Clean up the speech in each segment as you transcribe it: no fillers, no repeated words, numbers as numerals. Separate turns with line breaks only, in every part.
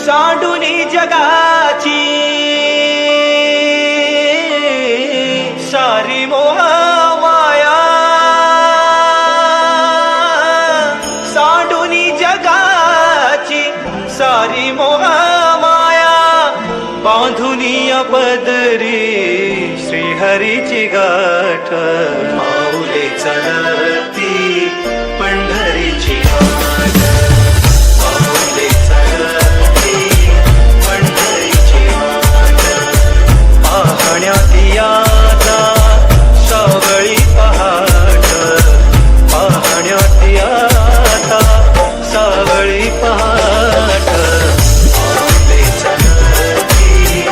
सांडूनी जगाची सारी मोह माया, सांडूनी जगाची सारी मोह माया, बांधुनी पदरी श्रीहरीची गाठ, पाऊले चलती पंढरीची वाट, पाऊले चलती पंढरीची वाट, पाहण्यात याचा सावळी पहाट, पाहण्यात याचा सावळी पहाट, पाऊले चलती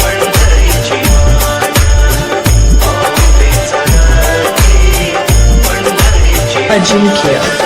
पंढरीची वाट, पाऊले चलती पंढरीची वाट.
अजिंक्य